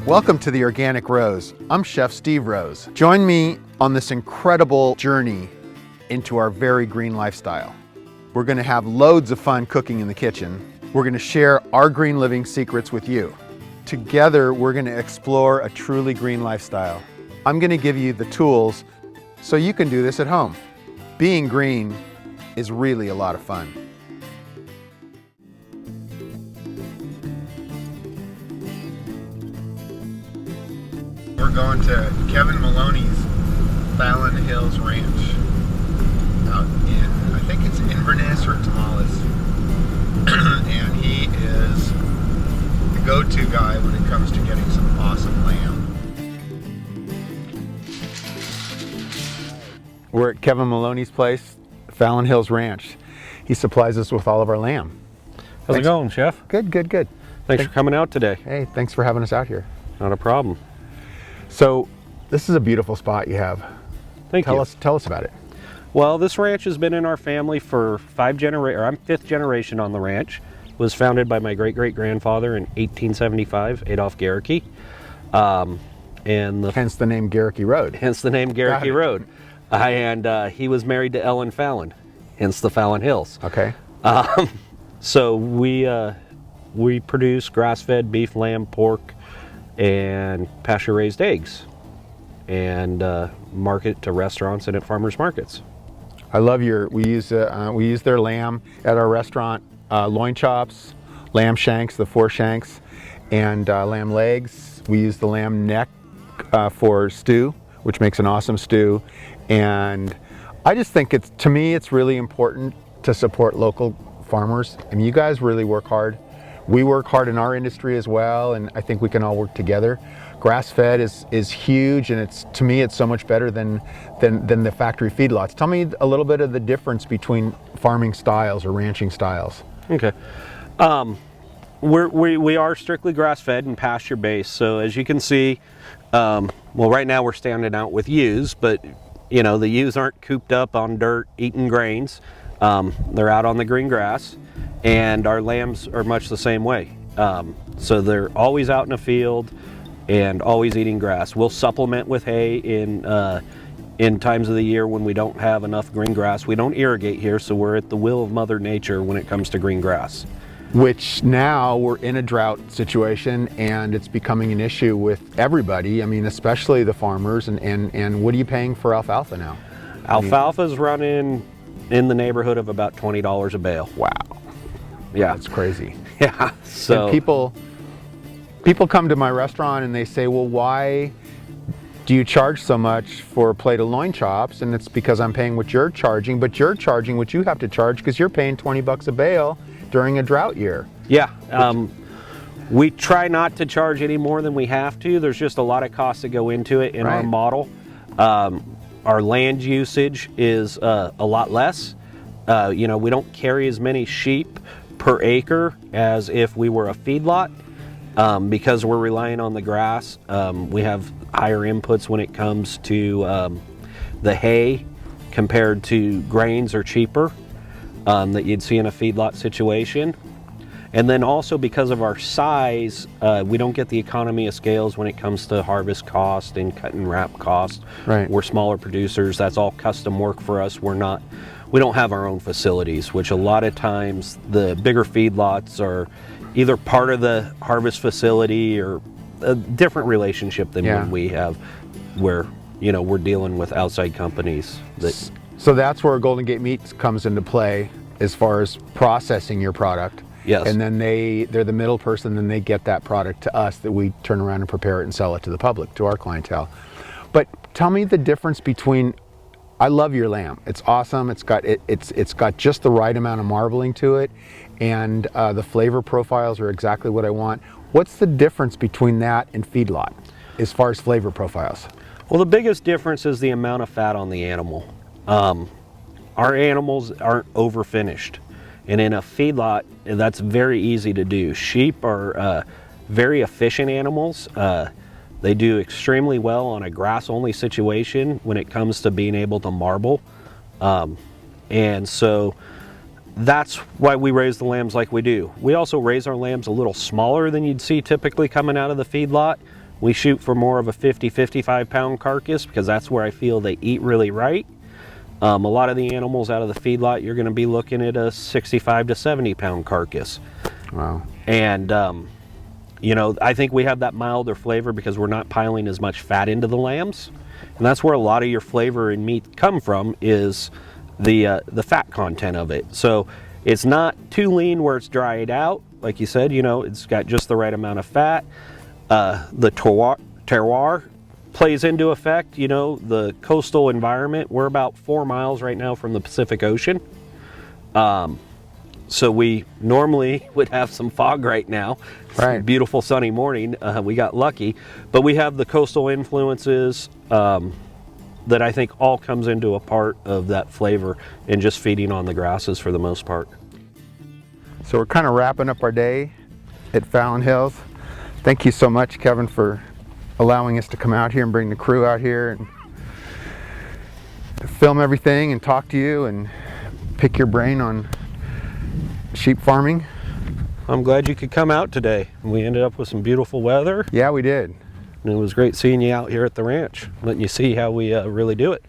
Welcome to the Organic Rose. I'm Chef Steve Rose. Join me on this incredible journey into our very green lifestyle. We're going to have loads of fun cooking in the kitchen. We're going to share our green living secrets with you. Together, we're going to explore a truly green lifestyle. I'm going to give you the tools so you can do this at home. Being green is really a lot of fun. We're going to Kevin Maloney's Fallon Hills Ranch out in, I think it's Inverness or Tomales. And he is the go-to guy when it comes to getting some awesome lamb. We're at Kevin Maloney's place, Fallon Hills Ranch. He supplies us with all of our lamb. How's it going, Chef? Good, good, good. Thanks for coming out today. Hey, thanks for having us out here. Not a problem. So, this is a beautiful spot you have. Thank you. Tell us about it. Well, this ranch has been in our family for 5 generations, or I'm 5th generation on the ranch. It was founded by my great-great-grandfather in 1875, Adolph Garricky. Hence the name Garricky Road. Hence the name Garricky Road. And he was married to Ellen Fallon, hence the Fallon Hills. Okay. So we produce grass-fed beef, lamb, pork, and pasture-raised eggs, and market to restaurants and at farmers markets. I love we use their lamb at our restaurant, loin chops, lamb shanks, the 4 shanks, and lamb legs. We use the lamb neck for stew, which makes an awesome stew. And I just think to me it's really important to support local farmers. I mean, you guys really work hard. We work hard in our industry as well, and I think we can all work together. Grass-fed is huge, and to me it's so much better than the factory feedlots. Tell me a little bit of the difference between farming styles or ranching styles. Okay. We are strictly grass-fed and pasture-based. So as you can see, well, right now we're standing out with ewes, but you know, the ewes aren't cooped up on dirt eating grains. They're out on the green grass, and our lambs are much the same way. So they're always out in a field and always eating grass. We'll supplement with hay in times of the year when we don't have enough green grass. We don't irrigate here, so we're at the will of Mother Nature when it comes to green grass. Which now we're in a drought situation, and it's becoming an issue with everybody. I mean, especially the farmers. And what are you paying for alfalfa now? Alfalfa's running in the neighborhood of about $20 a bale. Wow. Yeah, that's crazy. Yeah. So and people come to my restaurant and they say, well, why do you charge so much for a plate of loin chops? And it's because I'm paying what you're charging, but you're charging what you have to charge because you're paying $20 a bale during a drought year. Yeah. We try not to charge any more than we have to. There's just a lot of costs that go into it in our model. Our land usage is a lot less. You know, we don't carry as many sheep per acre as if we were a feedlot. Because we're relying on the grass, we have higher inputs when it comes to the hay compared to grains are cheaper that you'd see in a feedlot situation. And then also because of our size, we don't get the economy of scales when it comes to harvest cost and cut and wrap cost. Right. We're smaller producers. That's all custom work for us. We don't have our own facilities, which a lot of times the bigger feedlots are either part of the harvest facility or a different relationship than when we have, where, you know, we're dealing with outside companies. So that's where Golden Gate Meats comes into play as far as processing your product. Yes. And then they're the middle person, and they get that product to us that we turn around and prepare it and sell it to the public, to our clientele. But tell me the difference between, I love your lamb. It's awesome. It's got just the right amount of marbling to it, and the flavor profiles are exactly what I want. What's the difference between that and feedlot as far as flavor profiles? Well, the biggest difference is the amount of fat on the animal. Our animals aren't over finished, and in a feedlot, that's very easy to do. Sheep are very efficient animals. They do extremely well on a grass-only situation when it comes to being able to marble. And so that's why we raise the lambs like we do. We also raise our lambs a little smaller than you'd see typically coming out of the feedlot, We shoot for more of a 50-55 pound carcass because that's where I feel they eat really right. A lot of the animals out of the feedlot, you're going to be looking at a 65 to 70 pound carcass. Wow. And you know, I think we have that milder flavor because we're not piling as much fat into the lambs, and that's where a lot of your flavor in meat come from, is the fat content of it. So it's not too lean where it's dried out, like you said. You know, it's got just the right amount of fat. The terroir plays into effect. You know, the coastal environment. We're about 4 miles right now from the Pacific Ocean. So we normally would have some fog right now. Right. Beautiful sunny morning. We got lucky, but we have the coastal influences that I think all comes into a part of that flavor and just feeding on the grasses for the most part. So we're kind of wrapping up our day at Fallon Hills. Thank you so much, Kevin, for allowing us to come out here and bring the crew out here and film everything and talk to you and pick your brain on sheep farming. I'm glad you could come out today. We ended up with some beautiful weather. Yeah, we did. And it was great seeing you out here at the ranch, letting you see how we really do it.